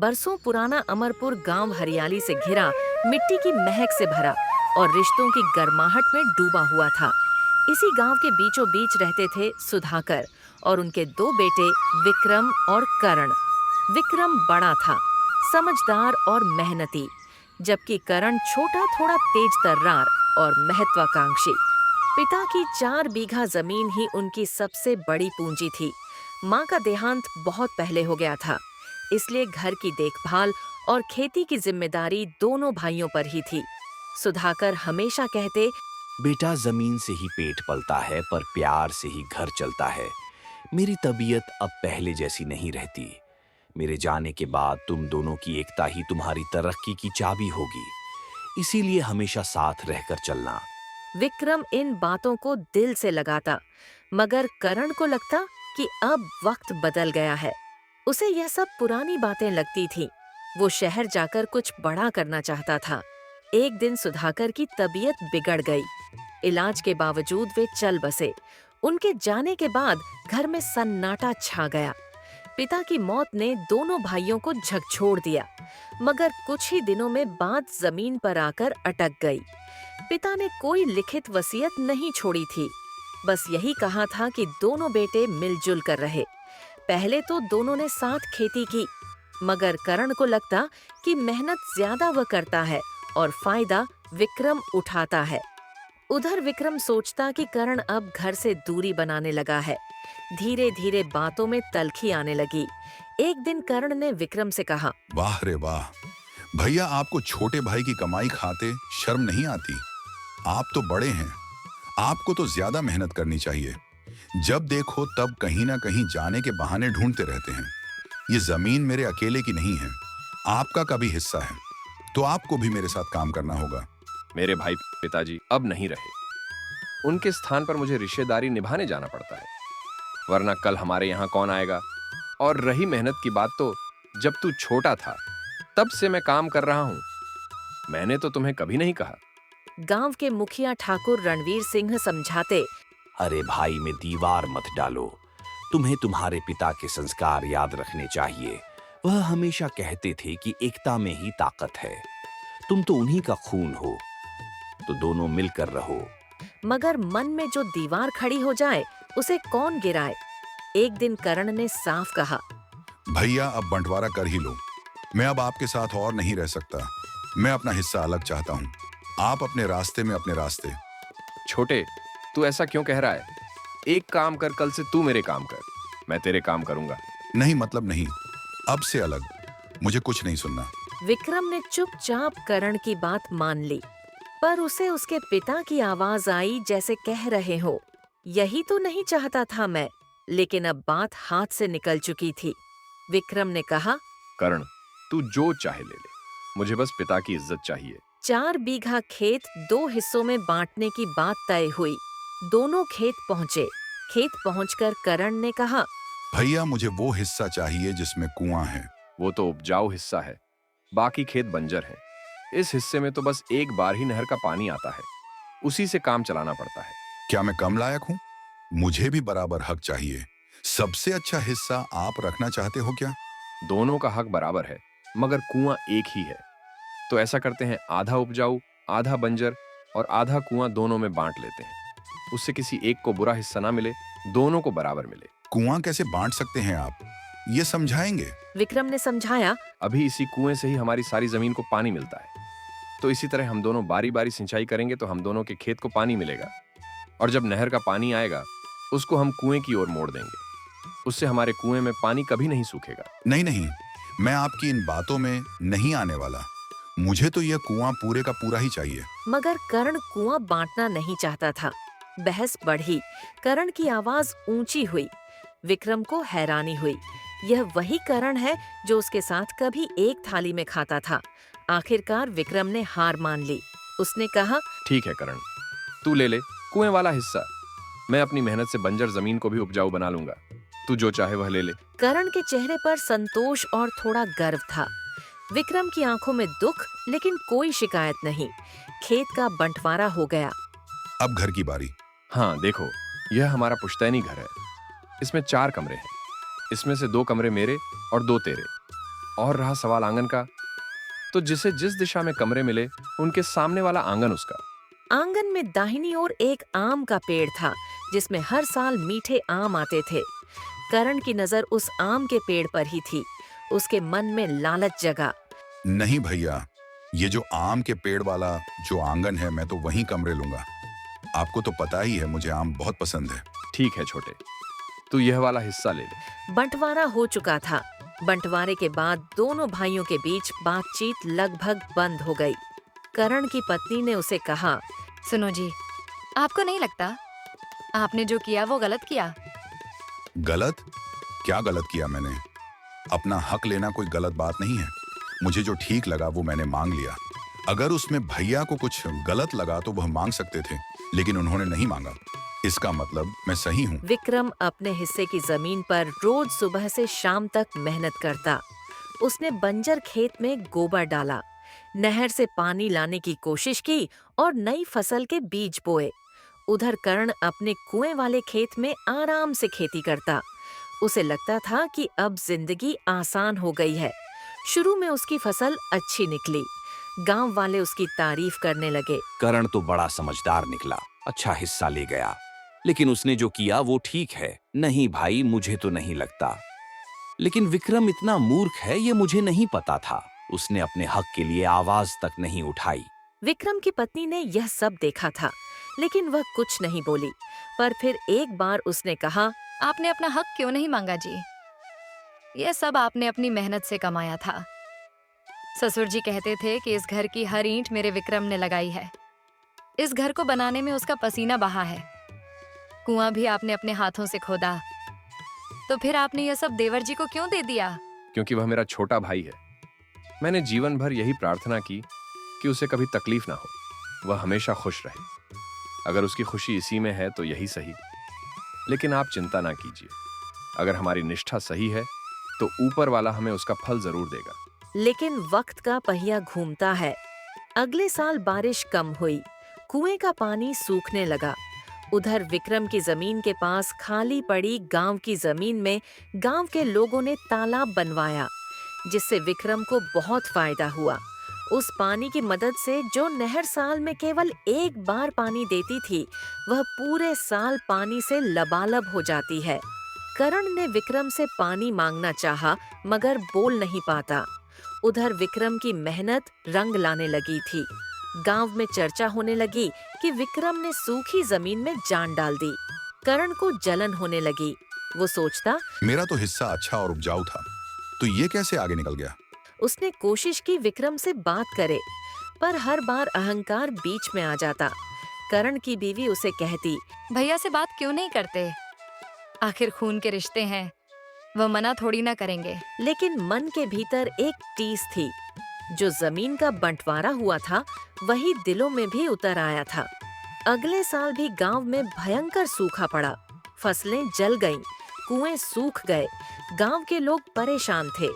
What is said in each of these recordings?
बरसों पुराना अमरपुर गांव हरियाली से घिरा, मिट्टी की महक से भरा और रिश्तों की गर्माहट में डूबा हुआ था। इसी गांव के बीचों बीच रहते थे सुधाकर और उनके दो बेटे विक्रम और करण। विक्रम बड़ा था, समझदार और मेहनती, जबकि करण छोटा, थोड़ा तेज तर्रार और महत्वाकांक्षी। पिता की 4 बीघा जमीन ही उनकी सबसे बड़ी पूंजी थी। माँ का देहांत बहुत पहले हो गया था, इसलिए घर की देखभाल और खेती की जिम्मेदारी दोनों भाइयों पर ही थी। सुधाकर हमेशा कहते, बेटा, जमीन से ही पेट पलता है पर प्यार से ही घर चलता है। मेरी तबीयत अब पहले जैसी नहीं रहती। मेरे जाने के बाद तुम दोनों की एकता ही तुम्हारी तरक्की की चाबी होगी। इसीलिए हमेशा साथ रहकर चलना। विक्रम इन बातों को दिल से लगाता, मगर करण को लगता कि अब वक्त बदल गया है। उसे यह सब पुरानी बातें लगती थीं। वो शहर जाकर कुछ बड़ा करना चाहता था। एक दिन सुधाकर की तबीयत बिगड़ गई। इलाज के बावजूद वे चल बसे। उनके जाने के बाद घर में सन्नाटा छा गया। पिता की मौत ने दोनों भाइयों को झकझोर दिया, मगर कुछ ही दिनों में बात जमीन पर आकर अटक गई। पिता ने कोई लिखित वसीयत नहीं छोड़ी थी, बस यही कहा था कि दोनों बेटे मिलजुल कर रहे। पहले तो दोनों ने साथ खेती की, मगर करण को लगता कि मेहनत ज्यादा वह करता है और फायदा विक्रम उठाता है। उधर विक्रम सोचता कि करण अब घर से दूरी बनाने लगा है। धीरे धीरे बातों में तल्खी आने लगी। एक दिन करण ने विक्रम से कहा, वाह रे वाह, भैया आपको छोटे भाई की कमाई खाते शर्म नहीं आती? आप तो बड़े हैं, आपको तो ज्यादा मेहनत करनी चाहिए। जब देखो तब कहीं ना कहीं जाने के बहाने ढूंढते रहते हैं। ये जमीन मेरे अकेले की नहीं है, आपका का भी हिस्सा है, तो आपको भी मेरे साथ काम करना होगा। मेरे भाई पिताजी अब नहीं रहे। उनके स्थान पर मुझे रिश्तेदारी निभाने जाना पड़ता है, वरना कल हमारे यहाँ कौन आएगा। और रही मेहनत की बात, तो जब तू छोटा था तब से मैं काम कर रहा हूँ। मैंने तो तुम्हें कभी नहीं कहा। गांव के मुखिया ठाकुर रणवीर सिंह समझाते, अरे भाई में दीवार मत डालो। तुम्हें तुम्हारे पिता के संस्कार याद रखने चाहिए। वह हमेशा कहते थे कि एकता में ही ताकत है। तुम तो उन्हीं का खून हो, तो दोनों मिलकर रहो। मगर मन में जो दीवार खड़ी हो जाए उसे कौन गिराए। एक दिन करण ने साफ कहा, भैया अब बंटवारा कर ही लो। मैं अब आपके साथ और नहीं रह सकता। मैं अपना हिस्सा अलग चाहता हूँ, आप अपने रास्ते में अपने रास्ते। छोटे, तू ऐसा क्यों कह रहा है? एक काम कर, कल से तू मेरे काम कर, मैं तेरे काम करूंगा। नहीं मतलब नहीं, अब से अलग। मुझे कुछ नहीं सुनना। विक्रम ने चुपचाप करण की बात मान ली, पर उसे उसके पिता की आवाज आई जैसे कह रहे हो, यही तो नहीं चाहता था मैं। लेकिन अब बात हाथ से निकल चुकी थी। विक्रम ने कहा, करण, तू जो चाहे ले ले, मुझे बस पिता की इज्जत चाहिए। 4 बीघा खेत 2 हिस्सों में बांटने की बात तय हुई। दोनों खेत पहुँचे। खेत पहुंचकर करण ने कहा, भैया मुझे वो हिस्सा चाहिए जिसमें कुआं है। वो तो उपजाऊ हिस्सा है, बाकी खेत बंजर है। इस हिस्से में तो बस एक बार ही नहर का पानी आता है, उसी से काम चलाना पड़ता है। क्या मैं कम लायक हूँ? मुझे भी बराबर हक चाहिए। सबसे अच्छा हिस्सा आप रखना चाहते हो क्या? दोनों का हक बराबर है, मगर कुआं एक ही है। तो ऐसा करते हैं, आधा उपजाऊ, आधा बंजर और आधा कुआं दोनों में बांट लेते हैं। उससे किसी एक को बुरा हिस्सा ना मिले, दोनों को बराबर मिले। कुआं कैसे बांट सकते हैं आप? ये समझाएंगे? विक्रम ने समझाया, अभी इसी कुएं से ही हमारी सारी जमीन को पानी मिलता है। तो इसी तरह हम दोनों बारी बारी सिंचाई करेंगे तो हम दोनों के खेत को पानी मिलेगा। और जब नहर का पानी आएगा, उसको हम कुएं की ओर मोड़ देंगे। उससे हमारे कुएं में पानी कभी नहीं सूखेगा। नहीं नहीं, मैं आपकी इन बातों में नहीं आने वाला। मुझे तो यह कुआं पूरे का पूरा ही चाहिए। मगर करण कुआं बांटना नहीं चाहता था। बहस बढ़ी, करण की आवाज ऊंची हुई। विक्रम को हैरानी हुई। यह वही करण है जो उसके साथ कभी एक थाली में खाता था। आखिरकार विक्रम ने हार मान ली। उसने कहा, ठीक है करण, तू ले ले कुएं वाला हिस्सा। मैं अपनी मेहनत से बंजर जमीन को भी उपजाऊ बना लूंगा। तू जो चाहे वह ले ले। करण के चेहरे पर संतोष और थोड़ा गर्व था। विक्रम की आंखों में दुख, लेकिन कोई शिकायत नहीं। खेत का बंटवारा हो गया। अब घर की बारी। हाँ देखो, यह हमारा पुश्तैनी घर है। इसमें 4 कमरे हैं। इसमें से 2 कमरे मेरे और 2 तेरे। और रहा सवाल आंगन का, तो जिसे जिस दिशा में कमरे मिले उनके सामने वाला आंगन उसका। आंगन में दाहिनी ओर एक आम का पेड़ था जिसमें हर साल मीठे आम आते थे। करण की नजर उस आम के पेड़ पर ही थी। उसके मन में लालच जगा। नहीं भैया, ये जो आम के पेड़ वाला जो आंगन है, मैं तो वहीं कमरे लूंगा। आपको तो पता ही है मुझे आम बहुत पसंद है। ठीक है छोटे, तू यह वाला हिस्सा ले ले। बंटवारा हो चुका था। बंटवारे के बाद दोनों भाइयों के बीच बातचीत लगभग बंद हो गई। करण की पत्नी ने उसे कहा, सुनो जी, आपको नहीं लगता आपने जो किया वो गलत किया? गलत? क्या गलत किया मैंने? अपना हक लेना कोई गलत बात नहीं है। मुझे जो ठीक लगा वो मैंने मांग लिया। अगर उसमें भैया को कुछ गलत लगा तो वह मांग सकते थे, लेकिन उन्होंने नहीं मांगा। इसका मतलब मैं सही हूँ। विक्रम अपने हिस्से की जमीन पर रोज सुबह से शाम तक मेहनत करता। उसने बंजर खेत में गोबर डाला, नहर से पानी लाने की कोशिश की और नई फसल के बीज बोए। उधर कर्ण अपने कुएं वाले खेत में आराम से खेती करता। उसे लगता था कि अब जिंदगी आसान हो गई है। शुरू में उसकी फसल अच्छी निकली। गांव वाले उसकी तारीफ करने लगे। करण तो बड़ा समझदार निकला, अच्छा हिस्सा ले गया। लेकिन उसने जो किया वो ठीक है। नहीं भाई, मुझे तो नहीं लगता। लेकिन विक्रम इतना मूर्ख है ये मुझे नहीं पता था। उसने अपने हक के लिए आवाज तक नहीं उठाई। विक्रम की पत्नी ने यह सब देखा था, लेकिन वह कुछ नहीं बोली। पर फिर एक बार उसने कहा, आपने अपना हक क्यों नहीं मांगा जी? यह सब आपने अपनी मेहनत से कमाया था। ससुर जी कहते थे कि इस घर की हर ईंट मेरे विक्रम ने लगाई है। इस घर को बनाने में उसका पसीना बहा है। कुआं भी आपने अपने हाथों से खोदा। तो फिर आपने यह सब देवर जी को क्यों दे दिया? क्योंकि वह मेरा छोटा भाई है। मैंने जीवन भर यही प्रार्थना की कि उसे कभी तकलीफ ना हो, वह हमेशा खुश रहे। अगर उसकी खुशी इसी में है तो यही सही। लेकिन आप चिंता ना कीजिए, अगर हमारी निष्ठा सही है तो ऊपर वाला हमें उसका फल जरूर देगा। लेकिन वक्त का पहिया घूमता है। अगले साल बारिश कम हुई, कुएं का पानी सूखने लगा। उधर विक्रम की जमीन के पास खाली पड़ी गांव की जमीन में गांव के लोगों ने तालाब बनवाया, जिससे विक्रम को बहुत फायदा हुआ। उस पानी की मदद से जो नहर साल में केवल एक बार पानी देती थी, वह पूरे साल पानी से लबालब हो जाती है। करण ने विक्रम से पानी मांगना चाहा, मगर बोल नहीं पाता। उधर विक्रम की मेहनत रंग लाने लगी थी। गांव में चर्चा होने लगी कि विक्रम ने सूखी जमीन में जान डाल दी। करण को जलन होने लगी। वो सोचता, मेरा तो हिस्सा अच्छा और उपजाऊ था, तो ये कैसे आगे निकल गया? उसने कोशिश की विक्रम से बात करे, पर हर बार अहंकार बीच में आ जाता। करण की बीवी उसे कहती, भैया से बात क्यों नहीं करते? आखिर खून के रिश्ते हैं, वह मना थोड़ी ना करेंगे। लेकिन मन के भीतर एक टीस थी। जो जमीन का बंटवारा हुआ था, वही दिलों में भी उतर आया था। अगले साल भी गांव में भयंकर सूखा पड़ा। फसलें जल गईं, कुएं सूख गए। गांव के लोग परेशान थे।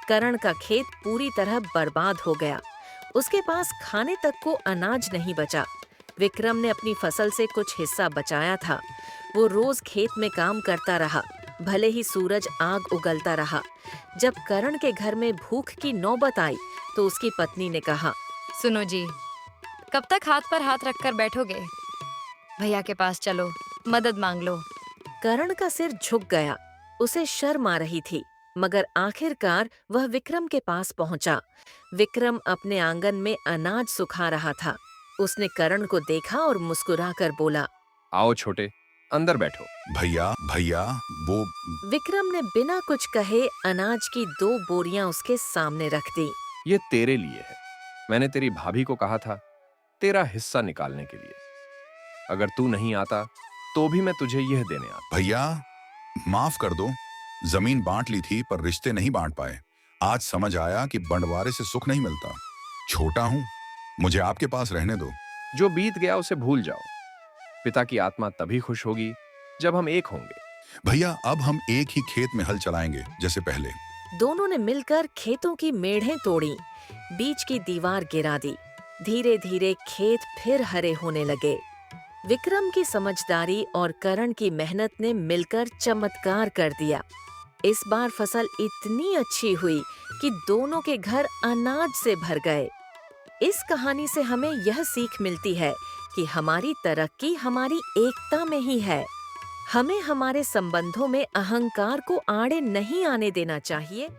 करण का खेत पूरी तरह बर्बाद हो गया। उसके पास खाने तक को अनाज नहीं बचा। विक्रम ने अपनी फसल से कुछ हिस्सा बचाया था। वो रोज खेत में काम करता रहा, भले ही सूरज आग उगलता रहा। जब करण के घर में भूख की नौबत आई तो उसकी पत्नी ने कहा, सुनो जी, कब तक हाथ पर हाथ रखकर बैठोगे? भैया के पास चलो, मदद मांग लो। करण का सिर झुक गया। उसे शर्म आ रही थी, मगर आखिरकार वह विक्रम के पास पहुंचा। विक्रम अपने आंगन में अनाज सुखा रहा था। उसने करण को देखा और मुस्कुराकर बोला, आओ छोटे, अंदर बैठो। भैया भैया वो विक्रम ने बिना कुछ कहे अनाज की 2 बोरियां उसके सामने रख दी। ये तेरे लिए है। मैंने तेरी भाभी को कहा था तेरा हिस्सा निकालने के लिए। अगर तू नहीं आता तो भी मैं तुझे यह देने आता। भैया माफ कर दो, जमीन बांट ली थी पर रिश्ते नहीं बांट पाए। आज समझ आया कि बंटवारे से सुख नहीं मिलता। छोटा हूँ, मुझे आपके पास रहने दो। जो बीत गया उसे भूल जाओ। पिता की आत्मा तभी खुश होगी जब हम एक होंगे। भैया अब हम एक ही खेत में हल चलाएंगे जैसे पहले। दोनों ने मिलकर खेतों की मेढ़ें तोड़ी, बीच की दीवार गिरा दी। धीरे धीरे खेत फिर हरे होने लगे। विक्रम की समझदारी और करण की मेहनत ने मिलकर चमत्कार कर दिया। इस बार फसल इतनी अच्छी हुई कि दोनों के घर अनाज से भर गए। इस कहानी से हमें यह सीख मिलती है कि हमारी तरक्की हमारी एकता में ही है। हमें हमारे संबंधों में अहंकार को आड़े नहीं आने देना चाहिए।